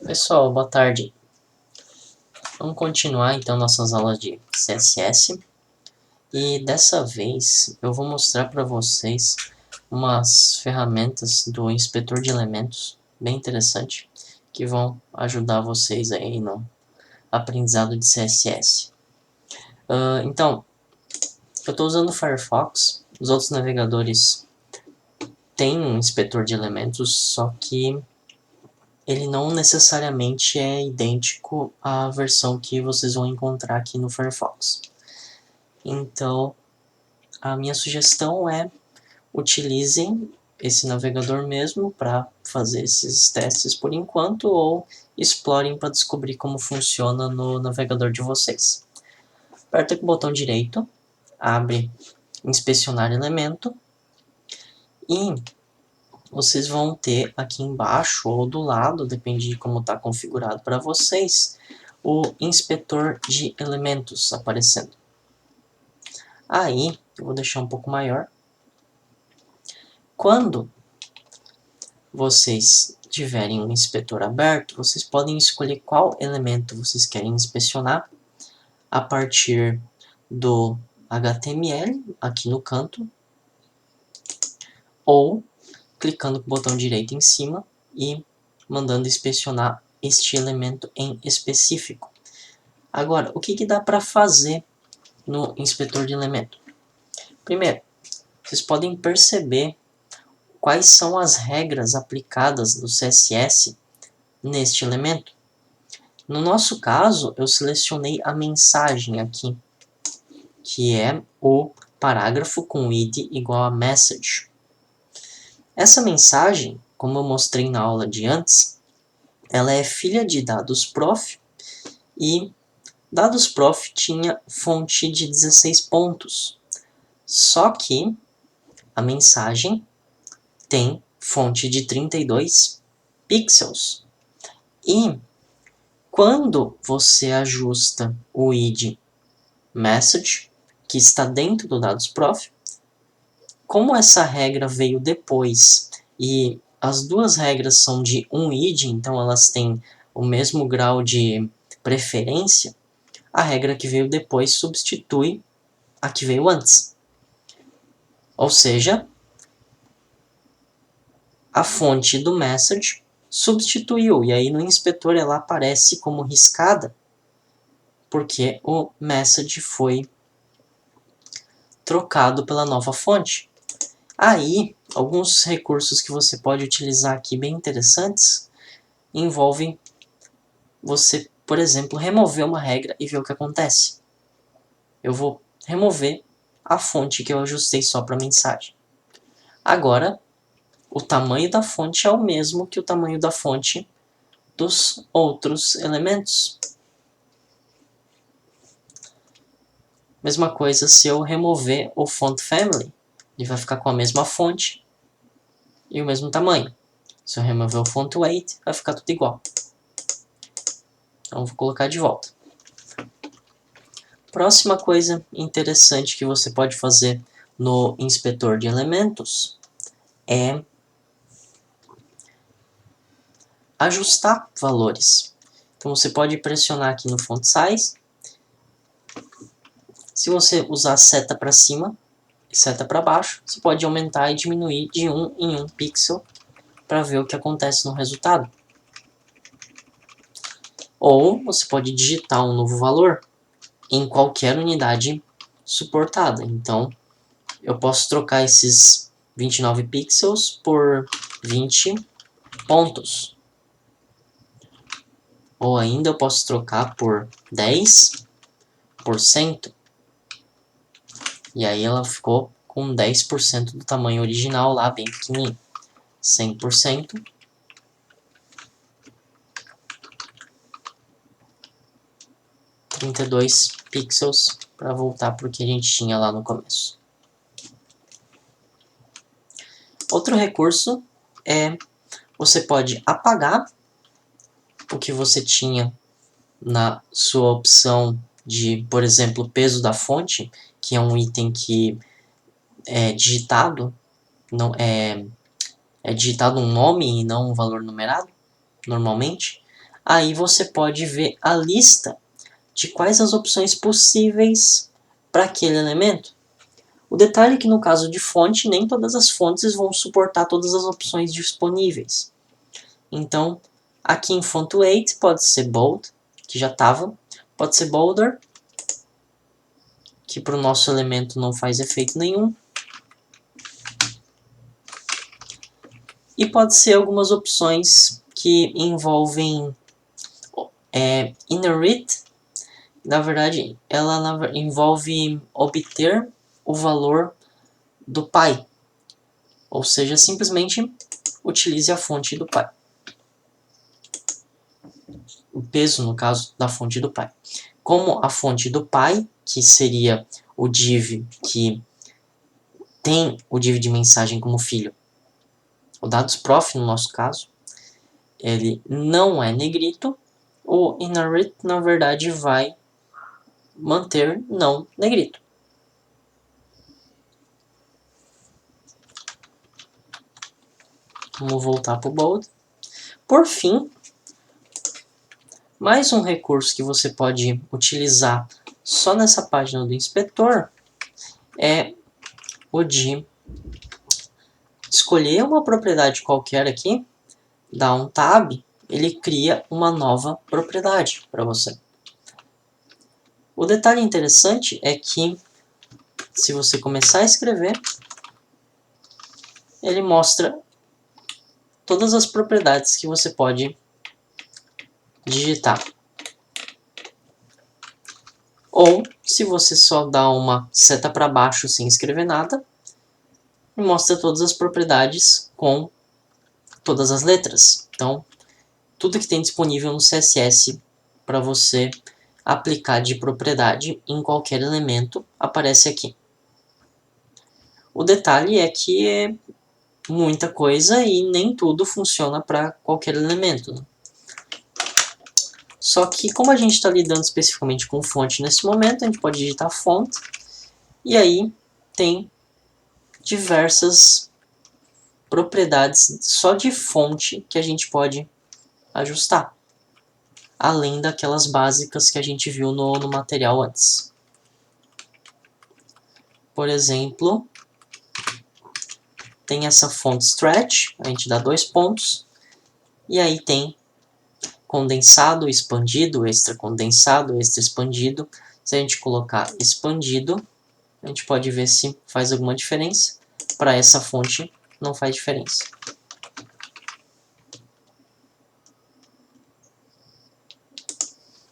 Pessoal, boa tarde. Vamos continuar então nossas aulas de CSS. E dessa vez eu vou mostrar para vocês umas ferramentas do inspetor de elementos bem interessante que vão ajudar vocês aí no aprendizado de CSS. Então, eu estou usando o Firefox. Os outros navegadores têm um inspetor de elementos, só que ele não necessariamente é idêntico à versão que vocês vão encontrar aqui no Firefox. Então, a minha sugestão é utilizem esse navegador mesmo para fazer esses testes por enquanto, ou explorem para descobrir como funciona no navegador de vocês. Aperta com o botão direito, abre inspecionar elemento e vocês vão ter aqui embaixo ou do lado, depende de como está configurado para vocês, o inspetor de elementos aparecendo. Aí, eu vou deixar um pouco maior. Quando vocês tiverem um inspetor aberto, vocês podem escolher qual elemento vocês querem inspecionar a partir do HTML, aqui no canto, ou clicando com o botão direito em cima e mandando inspecionar este elemento em específico. Agora, o que dá para fazer no inspetor de elemento? Primeiro, vocês podem perceber quais são as regras aplicadas no CSS neste elemento. No nosso caso, eu selecionei a mensagem aqui, que é o parágrafo com id igual a message. Essa mensagem, como eu mostrei na aula de antes, ela é filha de dados_prof e dados_prof tinha fonte de 16 pontos. Só que a mensagem tem fonte de 32 pixels. E quando você ajusta o id message, que está dentro do dados_prof, como essa regra veio depois e as duas regras são de um id, então elas têm o mesmo grau de preferência, a regra que veio depois substitui a que veio antes. Ou seja, a fonte do message substituiu, e aí no inspetor ela aparece como riscada, porque o message foi trocado pela nova fonte. Aí, alguns recursos que você pode utilizar aqui bem interessantes envolvem você, por exemplo, remover uma regra e ver o que acontece. Eu vou remover a fonte que eu ajustei só para mensagem. Agora, o tamanho da fonte é o mesmo que o tamanho da fonte dos outros elementos. Mesma coisa se eu remover o font family, ele vai ficar com a mesma fonte e o mesmo tamanho. Se eu remover o font weight, vai ficar tudo igual. Então vou colocar de volta. Próxima coisa interessante que você pode fazer no inspetor de elementos é ajustar valores. Então você pode pressionar aqui no font size. Se você usar seta para cima e seta para baixo, você pode aumentar e diminuir de 1 em 1 pixel para ver o que acontece no resultado. Ou você pode digitar um novo valor em qualquer unidade suportada. Então, eu posso trocar esses 29 pixels por 20 pontos. Ou ainda eu posso trocar por 10%. E aí ela ficou com 10% do tamanho original lá, bem pequenininho. 100%. (32 pixels) para voltar para o que a gente tinha lá no começo. Outro recurso é você pode apagar o que você tinha na sua opção de, por exemplo, peso da fonte, que é um item que é digitado, não é digitado um nome e não um valor numerado, normalmente. aí você pode ver a lista de quais as opções possíveis para aquele elemento. O detalhe é que no caso de fonte, nem todas as fontes vão suportar todas as opções disponíveis. Então, aqui em font weight pode ser bold, que já estava, pode ser bolder, que para o nosso elemento não faz efeito nenhum, e pode ser algumas opções que envolvem inherit. Na verdade, ela envolve obter o valor do pai, ou seja, simplesmente utilize a fonte do pai. O peso, no caso, da fonte do pai. Como a fonte do pai, que seria o div que tem o div de mensagem como filho, o dados_prof, no nosso caso, ele não é negrito, o inherit, na verdade, vai manter não negrito. Vamos voltar para o bold. Por fim, mais um recurso que você pode utilizar só nessa página do inspetor é o de escolher uma propriedade qualquer aqui, dar um tab, ele cria uma nova propriedade para você. O detalhe interessante é que, se você começar a escrever, ele mostra todas as propriedades que você pode digitar. Ou, se você só dá uma seta para baixo sem escrever nada, mostra todas as propriedades com todas as letras. Então, tudo que tem disponível no CSS para você aplicar de propriedade em qualquer elemento aparece aqui. O detalhe é que é muita coisa e nem tudo funciona para qualquer elemento, né? Só que como a gente está lidando especificamente com fonte nesse momento, a gente pode digitar font e aí tem diversas propriedades só de fonte que a gente pode ajustar, além daquelas básicas que a gente viu no material antes. Por exemplo, tem essa font stretch, a gente dá 2 pontos, e aí tem condensado, expandido, extra condensado, extra expandido. Se a gente colocar expandido, a gente pode ver se faz alguma diferença. Para essa fonte não faz diferença.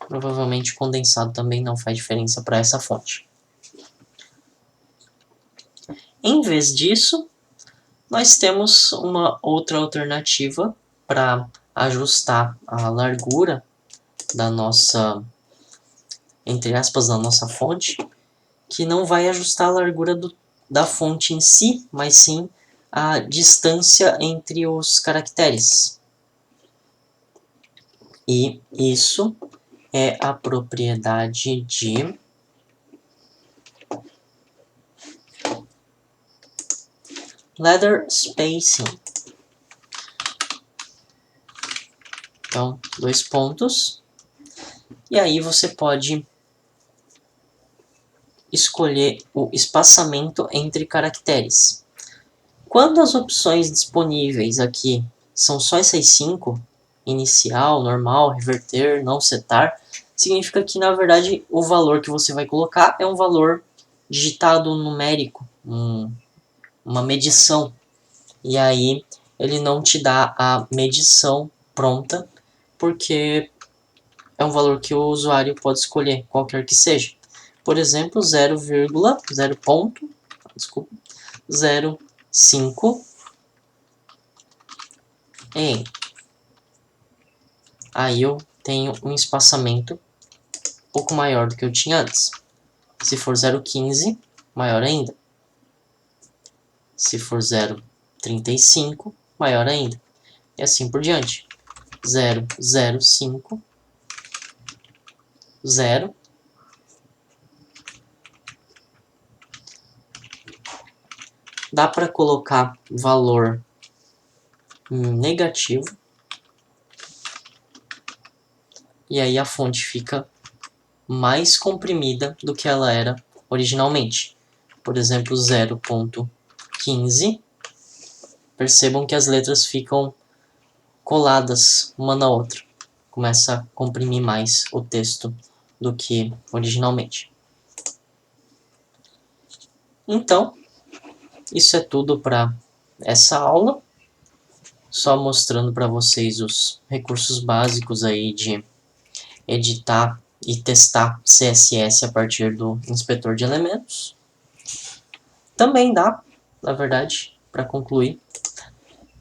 Provavelmente condensado também não faz diferença para essa fonte. Em vez disso, nós temos uma outra alternativa para ajustar a largura da nossa, entre aspas, da nossa fonte, que não vai ajustar a largura da fonte em si, mas sim a distância entre os caracteres. E isso é a propriedade de ladder spacing. Então, 2 pontos. E aí você pode escolher o espaçamento entre caracteres. Quando as opções disponíveis aqui são só essas 5, inicial, normal, reverter, não setar, significa que na verdade o valor que você vai colocar é um valor digitado numérico, uma medição. E aí ele não te dá a medição pronta, porque é um valor que o usuário pode escolher, qualquer que seja. Por exemplo, 0,05 em. Aí eu tenho um espaçamento um pouco maior do que eu tinha antes. Se for 0,15, maior ainda. Se for 0,35, maior ainda. E assim por diante. 0,05, 0. Dá para colocar valor negativo. e aí a fonte fica mais comprimida do que ela era originalmente. Por exemplo, 0.15. Percebam que as letras ficam coladas uma na outra. Começa a comprimir mais o texto do que originalmente. Então, isso é tudo para essa aula. Só mostrando para vocês os recursos básicos aí de editar e testar CSS a partir do inspetor de elementos. Também dá, na verdade, para concluir,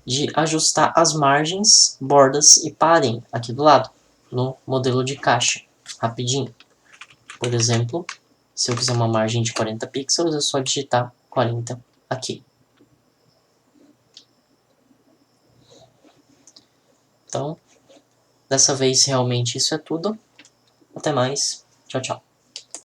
de ajustar as margens, bordas e padding aqui do lado, no modelo de caixa, rapidinho. Por exemplo, se eu quiser uma margem de 40 pixels, é só digitar 40 aqui. Então, dessa vez realmente isso é tudo. Até mais. Tchau, tchau.